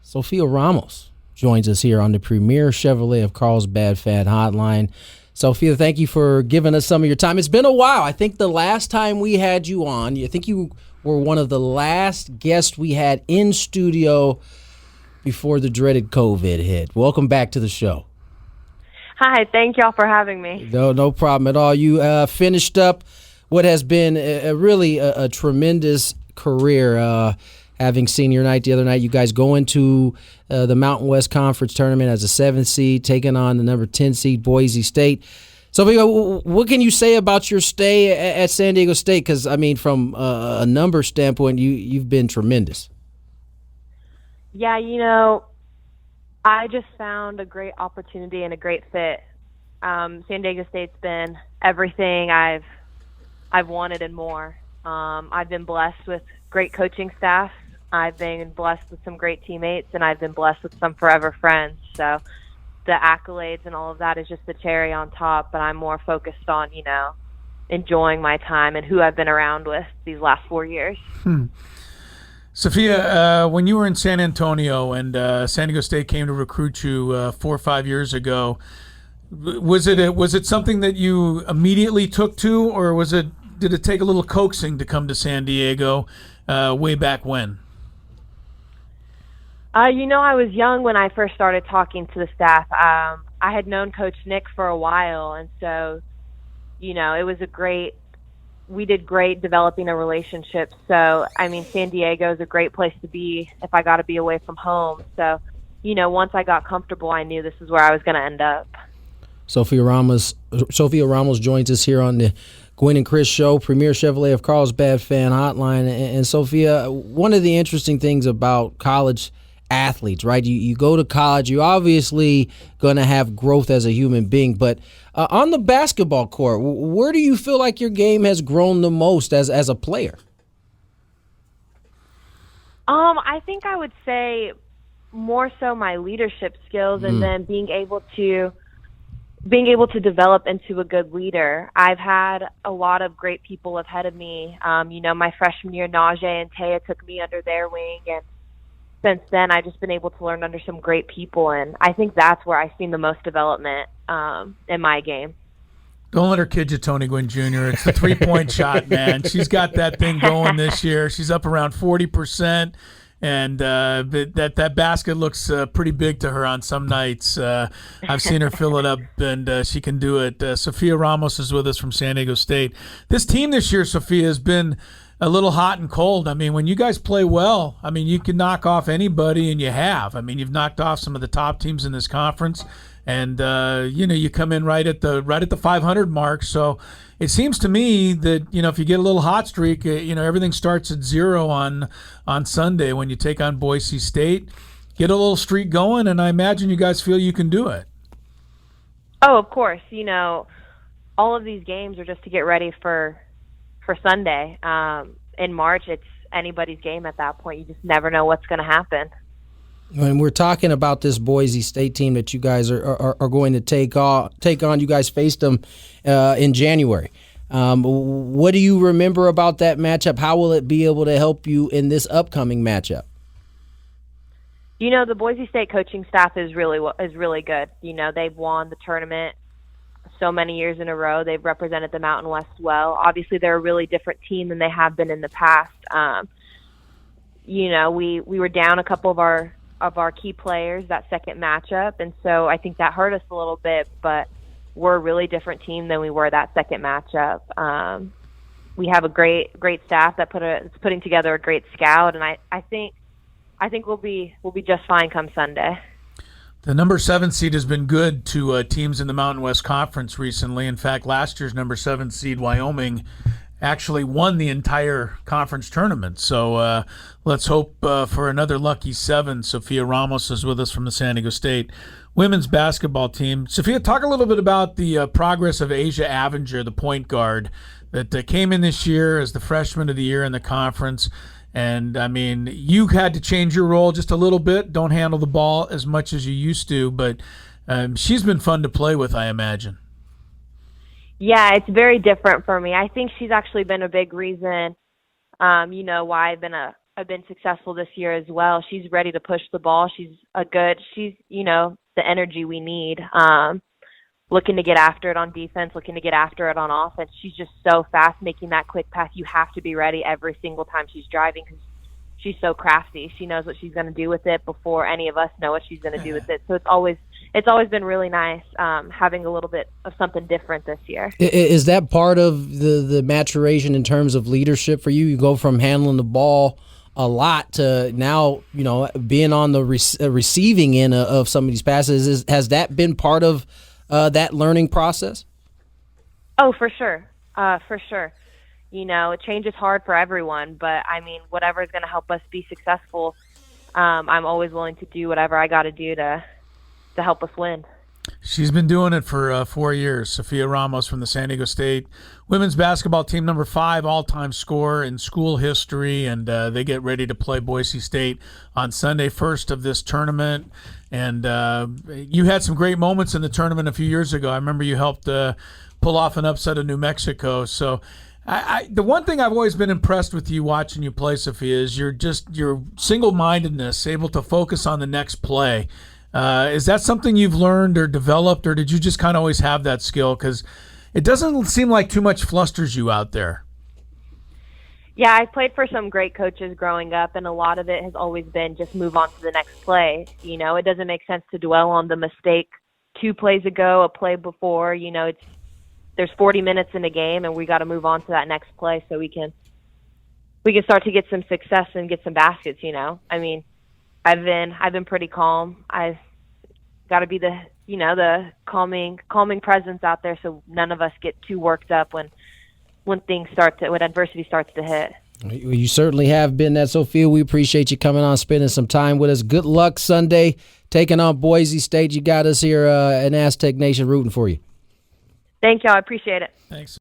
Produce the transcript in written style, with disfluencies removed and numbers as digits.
Sophia Ramos joins us here on the premier Chevrolet of Carlsbad Fan Hotline. Sophia, thank you for giving us some of your time. It's been a while. I think the last time we had you on, I think you were one of the last guests we had in studio before the dreaded COVID hit. Welcome back to the show. Hi, thank y'all for having me. No problem at all. You finished up what has been really a tremendous career. Having senior night the other night, you guys go into the Mountain West Conference tournament as a 7th seed, taking on the number 10 seed Boise State. So, what can you say about your stay at San Diego State? Because, I mean, from a number standpoint, you've been tremendous. Yeah, I just found a great opportunity and a great fit. San Diego State's been everything I've wanted and more. I've been blessed with great coaching staff. I've been blessed with some great teammates, and I've been blessed with some forever friends. So the accolades and all of that is just the cherry on top, but I'm more focused on, enjoying my time and who I've been around with these last 4 years. Sophia, when you were in San Antonio and San Diego State came to recruit you 4 or 5 years ago, was it something that you immediately took to, or did it take a little coaxing to come to San Diego way back when? I was young when I first started talking to the staff. I had known Coach Nick for a while, and so, it was we did great developing a relationship. So, San Diego is a great place to be if I got to be away from home. So, once I got comfortable, I knew this is where I was going to end up. Sophia Ramos joins us here on the Gwen and Chris Show, Premier Chevrolet of Carlsbad Fan Hotline. And Sophia, one of the interesting things about college athletes, right? You go to college, you're obviously going to have growth as a human being, but on the basketball court, where do you feel like your game has grown the most as a player? I think I would say more so my leadership skills, and then being able to develop into a good leader. I've had a lot of great people ahead of me. My freshman year, Najee and Taya took me under their wing, and since then, I've just been able to learn under some great people, and I think that's where I've seen the most development in my game. Don't let her kid you, Tony Gwynn Jr. It's the three-point shot, man. She's got that thing going this year. She's up around 40%, and that basket looks pretty big to her on some nights. I've seen her fill it up, and she can do it. Sophia Ramos is with us from San Diego State. This team this year, Sophia, has been a little hot and cold. When you guys play well, you can knock off anybody, and you have. You've knocked off some of the top teams in this conference, and you come in right at the 500 mark. So it seems to me that if you get a little hot streak, everything starts at 0 on Sunday when you take on Boise State. Get a little streak going, and I imagine you guys feel you can do it. Oh, of course. All of these games are just to get ready for Sunday. In March, it's anybody's game at that point. You just never know what's going to happen. When we're talking about this Boise State team that you guys are going to take on, you guys faced them in January. What do you remember about that matchup? How will it be able to help you in this upcoming matchup? The Boise State coaching staff is really good. They've won the tournament so many years in a row. They've represented the Mountain West well. Obviously, they're a really different team than they have been in the past. We were down a couple of our key players that second matchup, and so I think that hurt us a little bit, but we're a really different team than we were that second matchup. We have a great staff that is putting together a great scout, and I think we'll be just fine come Sunday. The number 7 seed has been good to teams in the Mountain West Conference recently. In fact, last year's number 7 seed, Wyoming, actually won the entire conference tournament. So let's hope for another lucky 7. Sophia Ramos is with us from the San Diego State women's basketball team. Sophia, talk a little bit about the progress of Asia Avenger, the point guard that came in this year as the freshman of the year in the conference. And, you had to change your role just a little bit. Don't handle the ball as much as you used to, but she's been fun to play with, I imagine. Yeah, it's very different for me. I think she's actually been a big reason, why I've been a have been successful this year as well. She's ready to push the ball. She's the energy we need. Looking to get after it on defense, looking to get after it on offense. She's just so fast making that quick pass. You have to be ready every single time she's driving because she's so crafty. She knows what she's going to do with it before any of us know what she's going to do with it. So it's always been really nice having a little bit of something different this year. Is that part of the maturation in terms of leadership for you? You go from handling the ball a lot to now, being on the receiving end of some of these passes. Has that been part of that learning process? Oh, for sure. For sure. Change is hard for everyone, but I mean, whatever is going to help us be successful, I'm always willing to do whatever I got to do to help us win. She's been doing it for 4 years. SOPHIA Ramos from the San Diego State women's basketball team, number 5 all-time scorer in school history, and they get ready to play Boise State on Sunday, first of this tournament. And you had some great moments in the tournament a few years ago. I remember you helped pull off an upset of New Mexico. So the one thing I've always been impressed with you watching you play, SOPHIA, is your single-mindedness, able to focus on the next play. Is that something you've learned or developed, or did you just kind of always have that skill? Because it doesn't seem like too much flusters you out there. Yeah, I played for some great coaches growing up, and a lot of it has always been just move on to the next play. It doesn't make sense to dwell on the mistake 2 plays ago, a play before. There's 40 minutes in a game, and we got to move on to that next play so we can start to get some success and get some baskets. I mean, I've been pretty calm. I've got to be the calming presence out there, so none of us get too worked up when adversity starts to hit. You certainly have been that, SOPHIA. We appreciate you coming on, spending some time with us. Good luck Sunday, taking on Boise State. You got us here in Aztec Nation rooting for you. Thank y'all. I appreciate it. Thanks.